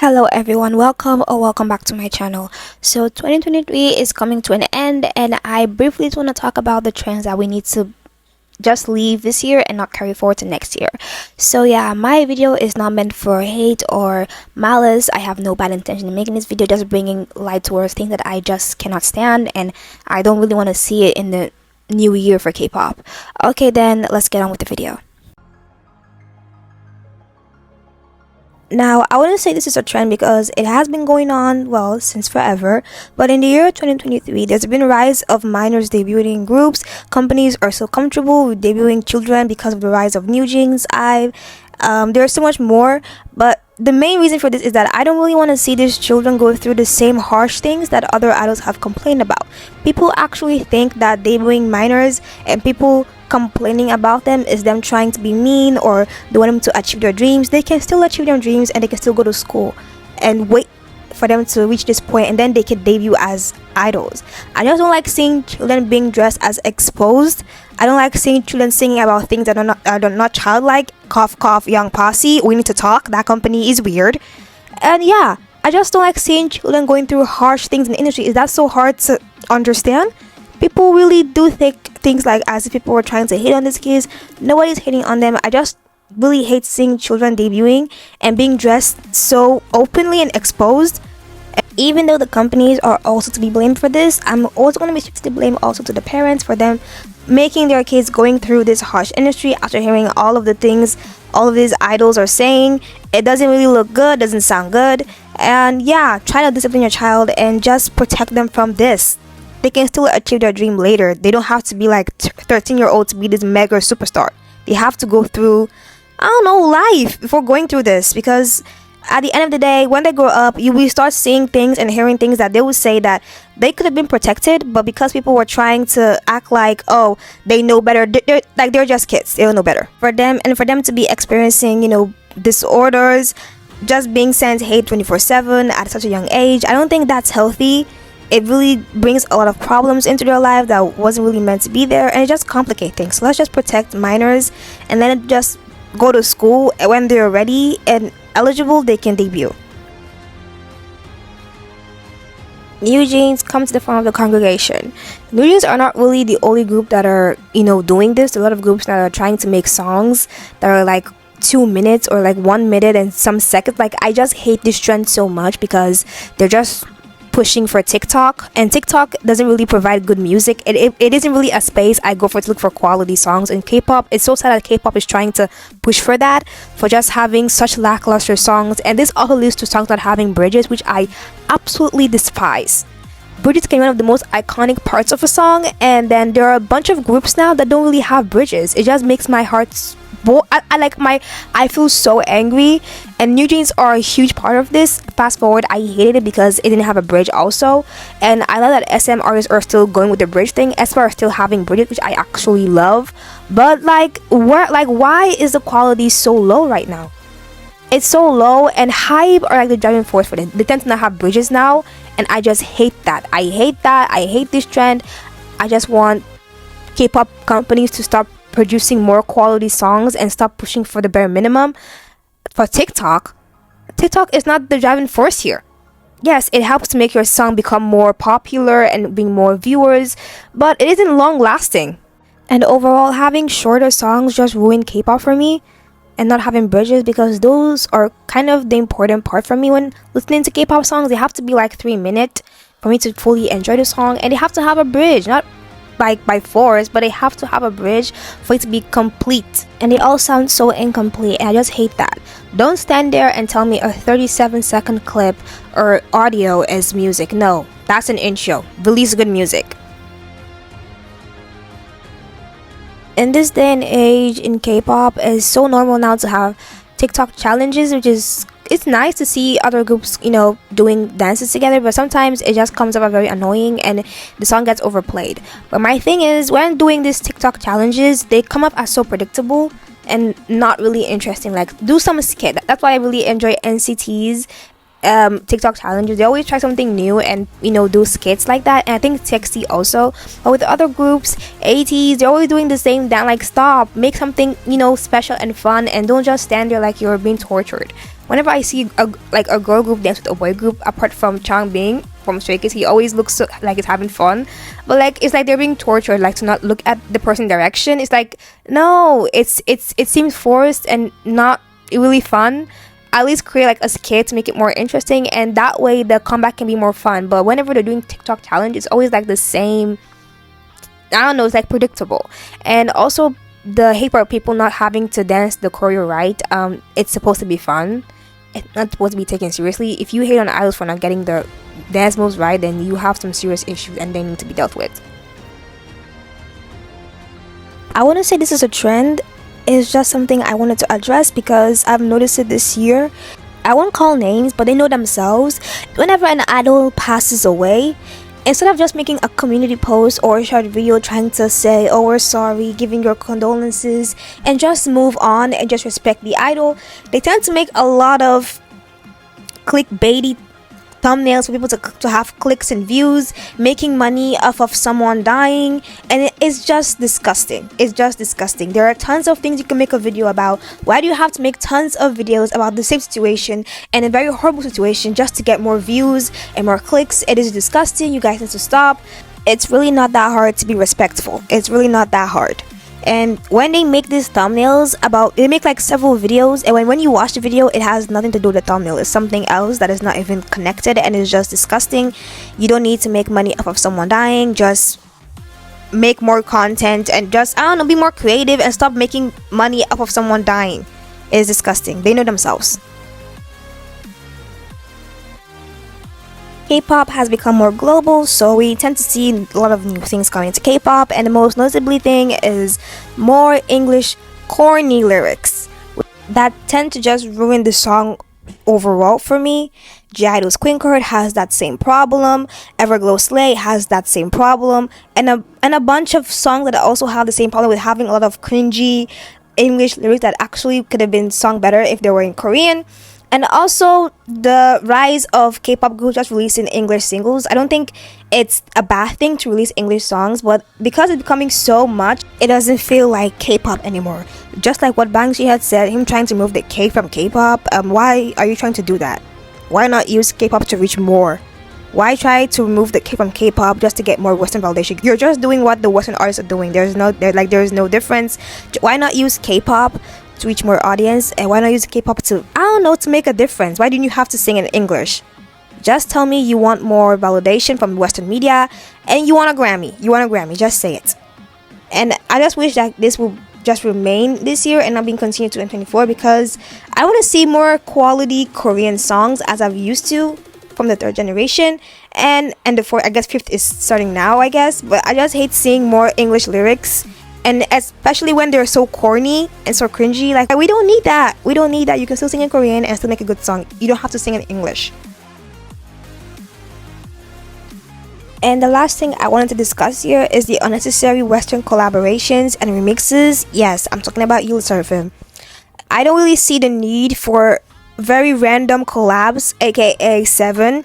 Hello everyone, welcome back to my channel. So 2023 is coming to an end, and I briefly want to talk about the trends that we need to just leave this year and not carry forward to next year. So yeah, my video is not meant for hate or malice. I have no bad intention in making this video, just bringing light towards things that I just cannot stand, and I don't really want to see it in the new year for K-pop. Okay, then let's get on with the video. Now, I wouldn't say this is a trend because it has been going on, well, since forever. But in the year 2023, there's been a rise of minors debuting in groups. Companies are so comfortable with debuting children because of the rise of new jeans. There's so much more, but the main reason for this is that I don't really want to see these children go through the same harsh things that other adults have complained about. People actually think that debuting minors and people complaining about them is them trying to be mean or they want them to achieve their dreams. They can still achieve their dreams and they can still go to school and wait for them to reach this point, and then they can debut as idols. I just don't like seeing children being dressed as exposed. I don't like seeing children singing about things that are not childlike. Cough cough, young posse, we need to talk. That company is weird. And yeah, I just don't like seeing children going through harsh things in the industry. Is that so hard to understand? People really do think things like as if people were trying to hate on these kids. Nobody's hating on them. I just really hate seeing children debuting and being dressed so openly and exposed. Even though the companies are also to be blamed for this, I'm also going to be shifting the blame also to the parents for them making their kids going through this harsh industry after hearing all of the things all of these idols are saying. It doesn't really look good, doesn't sound good. And yeah, try to discipline your child and just protect them from this. They can still achieve their dream later. They don't have to be like 13-year-old to be this mega superstar. They have to go through, I don't know, life before going through this, because at the end of the day, when they grow up, we start seeing things and hearing things that they would say that they could have been protected, but because people were trying to act like, oh, they know better, they're just kids, they don't know better. For them to be experiencing, disorders, just being sent hate 24/7 at such a young age, I don't think that's healthy. It really brings a lot of problems into their life that wasn't really meant to be there, and it just complicates things. So let's just protect minors and then just go to school, and when they're ready and eligible, they can debut. New jeans come to the front of the congregation. New jeans are not really the only group that are, doing this. There are a lot of groups that are trying to make songs that are like 2 minutes or like 1 minute and some seconds. Like, I just hate this trend so much because they're just pushing for TikTok, and TikTok doesn't really provide good music. It isn't really a space I go for to look for quality songs. In K-pop, it's so sad that K-pop is trying to push for that, for just having such lackluster songs, and this also leads to songs not having bridges, which I absolutely despise. Bridges can be one of the most iconic parts of a song, and then there are a bunch of groups now that don't really have bridges. It just makes my heart I feel so angry, and new jeans are a huge part of this. Fast forward, I hated it because it didn't have a bridge also, and I love that SM artists are still going with the bridge thing. SM are still having bridges, which I actually love, but why is the quality so low right now? It's so low, and hype are like the driving force for them. They tend to not have bridges now, and I just hate that. I hate this trend. I just want K-pop companies to stop producing more quality songs and stop pushing for the bare minimum. For TikTok is not the driving force here. Yes, it helps to make your song become more popular and bring more viewers, but it isn't long lasting. And overall, having shorter songs just ruined K-pop for me, and not having bridges, because those are kind of the important part for me when listening to K-pop songs. They have to be like 3 minutes for me to fully enjoy the song, and they have to have a bridge, not by force, but they have to have a bridge for it to be complete, and they all sound so incomplete, and I just hate that. Don't stand there and tell me a 37-second clip or audio is music. No, that's an intro. Release good music. In this day and age in K-pop, it's so normal now to have TikTok challenges, which is, it's nice to see other groups, doing dances together, but sometimes it just comes up very annoying and the song gets overplayed. But my thing is, when doing these TikTok challenges, they come up as so predictable and not really interesting. Like, do some skit. That's why I really enjoy NCT's Tik Tok Challenges. They always try something new and do skits like that. And I think TXT also. But with the other groups, ATs, they're always doing the same dance. Like, stop, make something special and fun, and don't just stand there like you're being tortured. Whenever I see a girl group dance with a boy group, apart from Changbin from Stray Kids, he always looks like he's having fun. But like, it's like they're being tortured, like to not look at the person direction. It's like, no, it seems forced and not really fun. At least create like a skit to make it more interesting, and that way the comeback can be more fun. But whenever they're doing Tik Tok challenge, it's always like the same. I don't know, it's like predictable. And also the hate for people not having to dance the choreo right. It's supposed to be fun. It's not supposed to be taken seriously. If you hate on idols for not getting the dance moves right, then you have some serious issues and they need to be dealt with. I want to say this is a trend. It's just something I wanted to address because I've noticed it this year. I won't call names, but they know themselves. Whenever an idol passes away, instead of just making a community post or a short video trying to say, oh, we're sorry, giving your condolences, and just move on and just respect the idol, they tend to make a lot of clickbaity thumbnails for people to have clicks and views, making money off of someone dying, and it's just disgusting. It's just disgusting. There are tons of things you can make a video about. Why do you have to make tons of videos about the same situation and a very horrible situation just to get more views and more clicks? It is disgusting. You guys need to stop. It's really not that hard to be respectful. It's really not that hard. And when they make these thumbnails they make like several videos, and when you watch the video, it has nothing to do with the thumbnail. It's something else that is not even connected, and it's just disgusting. You don't need to make money off of someone dying. Just make more content and just, I don't know, be more creative and stop making money off of someone dying. It is disgusting. They know themselves. K-pop has become more global, so we tend to see a lot of new things coming to K-pop, and the most noticeably thing is more English corny lyrics that tend to just ruin the song overall for me. G-Idol's Queen Card has that same problem, Everglow Slay has that same problem, and a bunch of songs that also have the same problem with having a lot of cringy English lyrics that actually could have been sung better if they were in Korean. And also the rise of K-pop groups just releasing English singles. I don't think it's a bad thing to release English songs, but because it's becoming so much, it doesn't feel like K-pop anymore. Just like what Bang Ji had said, him trying to remove the K from K-pop. Why are you trying to do that? Why not use K-pop to reach more? Why try to remove the K from K-pop just to get more Western validation? You're just doing what the Western artists are doing. There's no difference. Why not use K-pop to reach more audience, and why not use K-pop to, I don't know, to make a difference? Why didn't you have to sing in English? Just tell me you want more validation from Western media and you want a Grammy. Just say it. And I just wish that this will just remain this year and not being continued to 2024, because I want to see more quality Korean songs as I've used to from the third generation, and the fourth, I guess fifth is starting now, I guess. But I just hate seeing more English lyrics, and especially when they're so corny and so cringy. Like, we don't need that. You can still sing in Korean and still make a good song. You don't have to sing in English. And the last thing I wanted to discuss here is the unnecessary Western collaborations and remixes. Yes, I'm talking about You'll Serve Him. I don't really see the need for very random collabs, aka 7.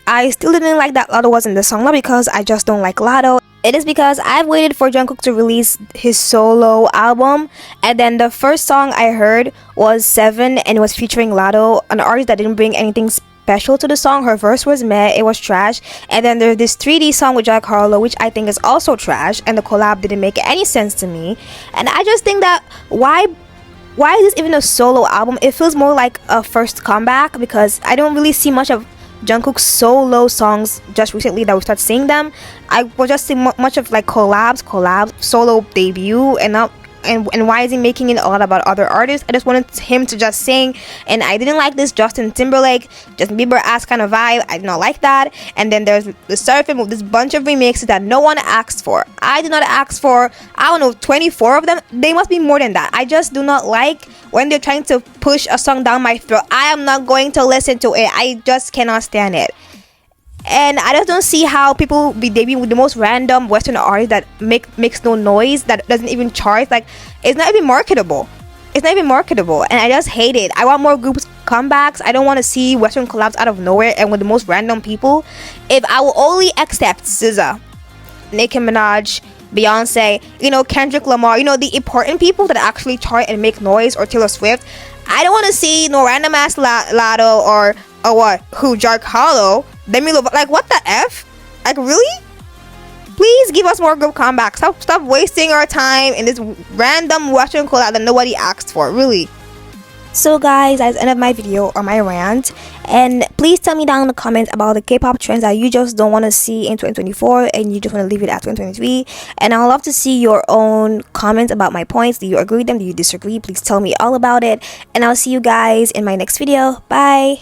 I still didn't like that Lotto was in the song, not because I just don't like Lotto. It is because I've waited for Jungkook to release his solo album, and then the first song I heard was 7, and it was featuring Lotto, an artist that didn't bring anything special to the song. Her verse was meh, it was trash. And then there's this 3D song with Jack Harlow, which I think is also trash, and the collab didn't make any sense to me. And I just think that why is this even a solo album? It feels more like a first comeback, because I don't really see much of Jungkook's solo songs just recently that we start seeing them. I was just seeing much of like collabs, solo debut, and why is he making it a lot about other artists? I just wanted him to just sing, and I didn't like this Justin Timberlake, Justin Bieber ass kind of vibe. I did not like that. And then there's the Surfing with this bunch of remixes that no one asked for. I did not ask for, 24 of them. They must be more than that. I just do not like when they're trying to push a song down my throat. I am not going to listen to it. I just cannot stand it. And I just don't see how people be debuting with the most random Western artist that makes no noise, that doesn't even chart. Like, it's not even marketable. And I just hate it. I want more groups comebacks. I don't want to see Western collabs out of nowhere and with the most random people. If I will only accept SZA, Nicki Minaj, Beyonce, you know, Kendrick Lamar, you know, the important people that actually chart and make noise, or Taylor Swift, I don't want to see no random ass Lotto or what, who, Jark Hollow, Demi Lovato, like what the F? Like really? Please give us more group comebacks. Stop wasting our time in this random Western collab that nobody asked for, really. So guys, that's the end of my video or my rant, and please tell me down in the comments about the K-pop trends that you just don't want to see in 2024 and you just want to leave it at 2023. And I'd love to see your own comments about my points. Do you agree with them? Do you disagree? Please tell me all about it, and I'll see you guys in my next video. Bye.